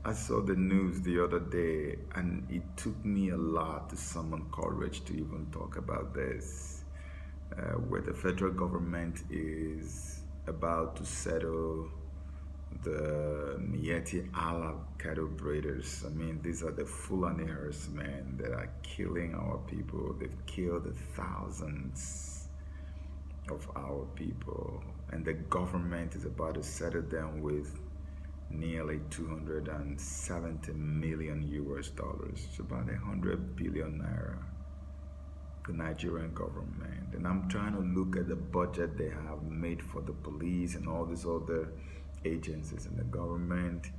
I saw the news the other day, and it took me a lot to summon courage to even talk about this, where the federal government is about to settle the Mieti Allah cattle breeders. I mean, these are the Fulani herdsmen that are killing our people. They've killed thousands of our people, and the government is about to settle them with nearly 270 million US dollars. It's about 100 billion naira. The Nigerian government. And I'm trying to look at the budget they have made for the police and all these other agencies in the government,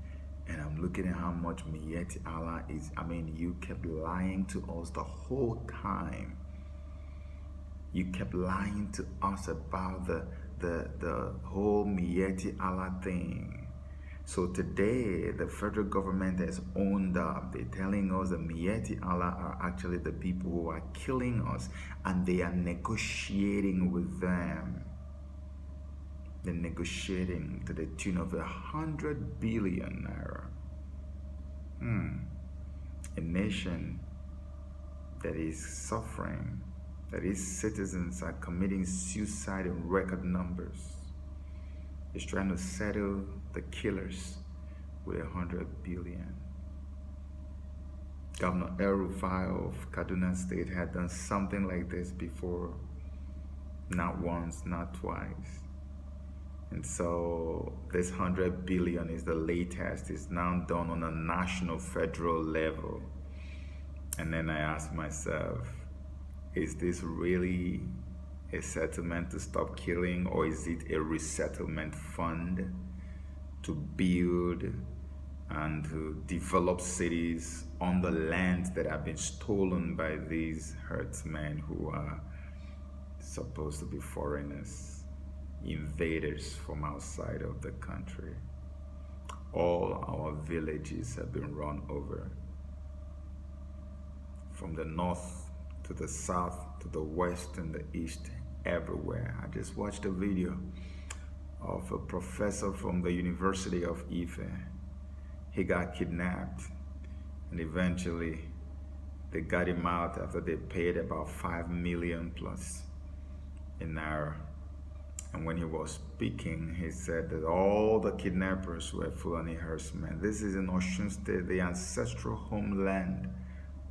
and I'm looking at how much Mieti Allah is. I mean, you kept lying to us the whole time. You kept lying to us about the whole Mieti Allah thing. So today, the federal government has owned up. They're telling us the Mieti Allah are actually the people who are killing us, and they are negotiating with them. They're negotiating to the tune of 100 billion naira. A nation that is suffering, that its citizens are committing suicide in record numbers, is trying to settle the killers with 100 billion. Governor El Rufai of Kaduna State had done something like this before, not once, not twice. And so this 100 billion is the latest. It's now done on a national federal level. And then I asked myself, is this really a settlement to stop killing, or is it a resettlement fund to build and to develop cities on the lands that have been stolen by these herdsmen who are supposed to be foreigners, invaders from outside of the country? All our villages have been run over, from the north to the south to the west and the east, everywhere. I just watched a video of a professor from the University of Ife. He got kidnapped, and eventually they got him out after they paid about 5 million plus in naira. And when he was speaking, he said that all the kidnappers were Fulani herdsmen. This is in Osun State, the ancestral homeland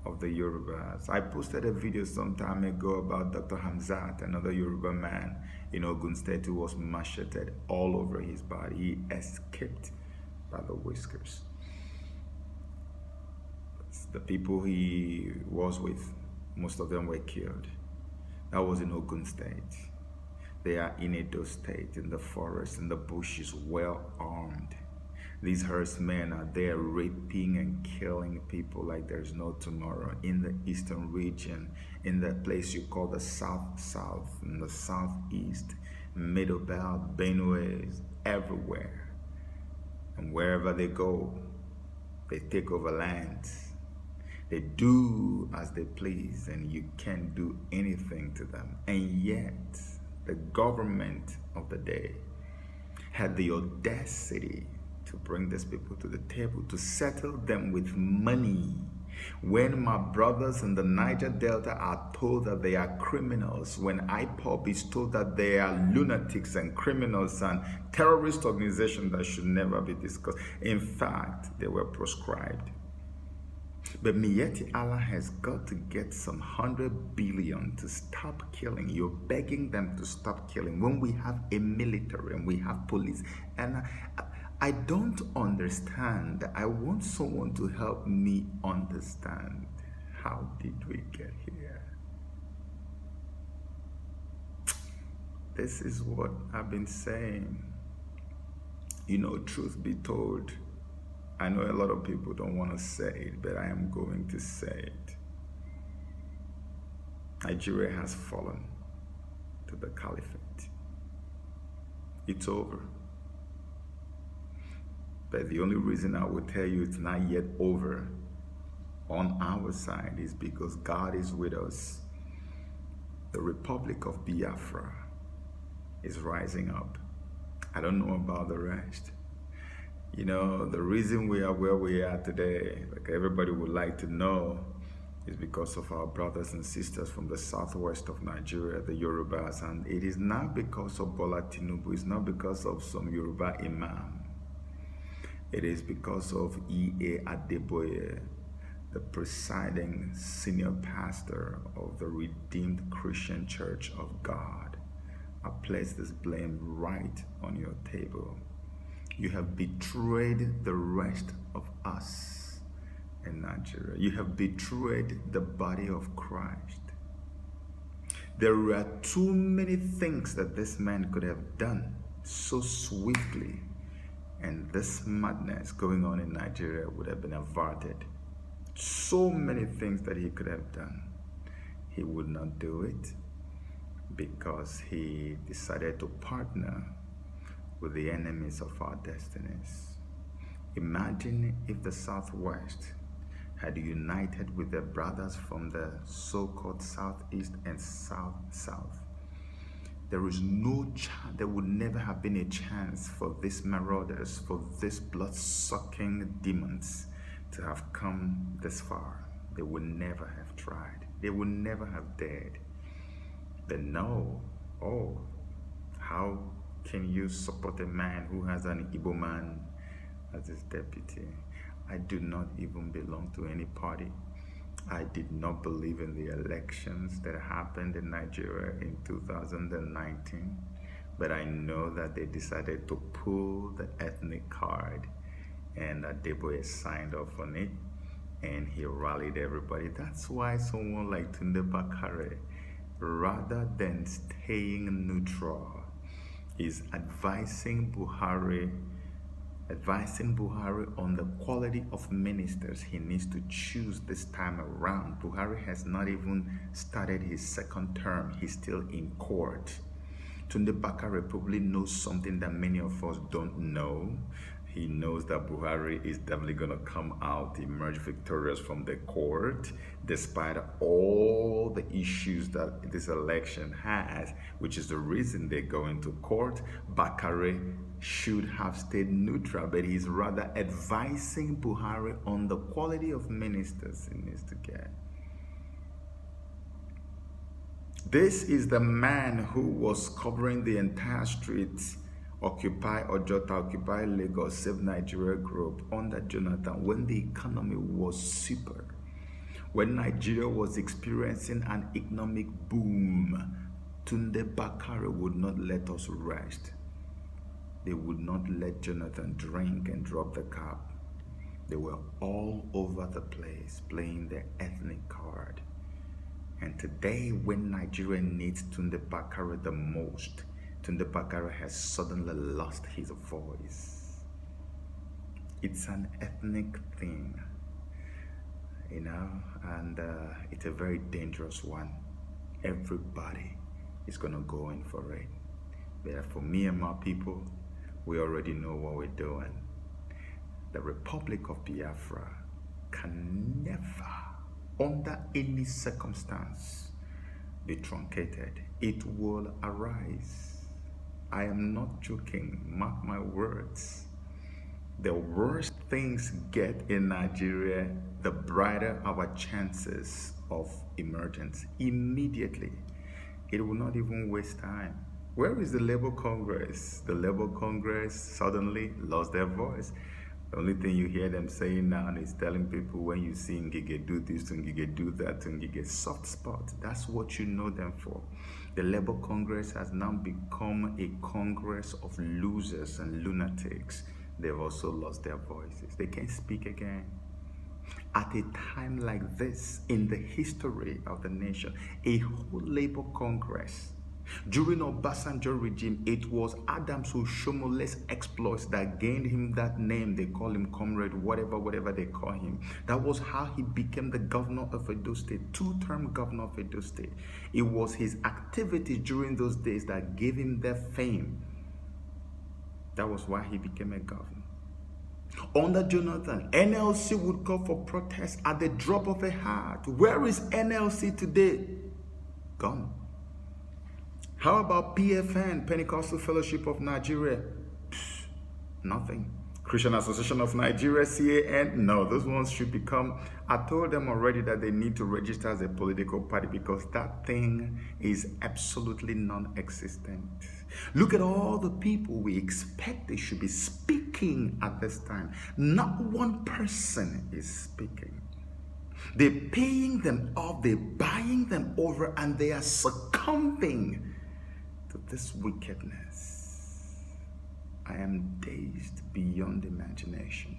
of the Yorubas. I posted a video some time ago about Dr. Hamzat, another Yoruba man in Ogun State who was macheted all over his body. He escaped by the whiskers. The people he was with, most of them were killed. That was in Ogun State. They are in Edo State, in the forest, in the bushes, well armed. These herdsmen are there raping and killing people like there's no tomorrow in the eastern region, in that place you call the South, in the southeast, Middle Belt, Benue, everywhere. And wherever they go, they take over lands. They do as they please, and you can't do anything to them. And yet, the government of the day had the audacity to bring these people to the table, to settle them with money. When my brothers in the Niger Delta are told that they are criminals, when IPOB is told that they are lunatics and criminals and terrorist organizations that should never be discussed. In fact, they were proscribed. But Mieti Allah has got to get some 100 billion to stop killing. You're begging them to stop killing when we have a military and we have police. And I don't understand. I want someone to help me understand. How did we get here? This is what I've been saying. You know, truth be told, I know a lot of people don't want to say it, but I am going to say it. Nigeria has fallen to the caliphate. It's over. But the only reason I will tell you it's not yet over on our side is because God is with us. The Republic of Biafra is rising up. I don't know about the rest. You know, the reason we are where we are today, like everybody would like to know, is because of our brothers and sisters from the southwest of Nigeria, the Yorubas. And it is not because of Bola Tinubu, it's not because of some Yoruba imam. It is because of E.A. Adeboye, the presiding senior pastor of the Redeemed Christian Church of God. I place this blame right on your table. You have betrayed the rest of us in Nigeria. You have betrayed the body of Christ. There are too many things that this man could have done so swiftly, and this madness going on in Nigeria would have been averted. So many things that he could have done. He would not do it because he decided to partner with the enemies of our destinies. Imagine if the Southwest had united with their brothers from the so-called Southeast and South. There is no chance, there would never have been a chance for these marauders, for these blood-sucking demons to have come this far. They would never have tried. They would never have dared. They know, oh, how can you support a man who has an Igbo man as his deputy? I do not even belong to any party. I did not believe in the elections that happened in Nigeria in 2019, but I know that they decided to pull the ethnic card, and Adeboye signed off on it, and he rallied everybody. That's why someone like Tunde Bakare, rather than staying neutral, is advising Buhari on the quality of ministers he needs to choose this time around. Buhari has not even started his second term. He's still in court. Tunde Bakare probably knows something that many of us don't know. He knows that Buhari is definitely going to come out, emerge victorious from the court, despite all the issues that this election has, which is the reason they go into court. Bakare should have stayed neutral, but he's rather advising Buhari on the quality of ministers he needs to get. This is the man who was covering the entire streets, Occupy Ojota, Occupy Lagos, Save Nigeria group under Jonathan when the economy was super. When Nigeria was experiencing an economic boom, Tunde Bakare would not let us rest. They would not let Jonathan drink and drop the cup. They were all over the place playing their ethnic card. And today, when Nigeria needs Tunde Bakare the most, Tunde Bakare has suddenly lost his voice. It's an ethnic thing, you know, and it's a very dangerous one. Everybody is going to go in for it. But for me and my people, we already know what we're doing. The Republic of Biafra can never, under any circumstance, be truncated. It will arise. I am not joking, mark my words. The worse things get in Nigeria, the brighter our chances of emergence. Immediately, it will not even waste time. Where is the Labour Congress? The Labour Congress suddenly lost their voice. The only thing you hear them saying now is telling people, when you see Ngige do this, Ngige do that, Ngige soft spot. That's what you know them for. The Labour Congress has now become a congress of losers and lunatics. They've also lost their voices. They can't speak again. At a time like this in the history of the nation, a whole Labour Congress. During Obasanjo regime, it was Adams Oshomole's exploits that gained him that name. They call him Comrade, whatever they call him. That was how he became the governor of Edo State, two-term governor of Edo State. It was his activities during those days that gave him their fame. That was why he became a governor. Under Jonathan, NLC would call for protests at the drop of a hat. Where is NLC today? Gone. How about PFN, Pentecostal Fellowship of Nigeria? Psh, nothing. Christian Association of Nigeria, CAN, no, those ones should become, I told them already that they need to register as a political party because that thing is absolutely non-existent. Look at all the people we expect they should be speaking at this time. Not one person is speaking. They're paying them off, they're buying them over, and they are succumbing to this wickedness. I am dazed beyond imagination.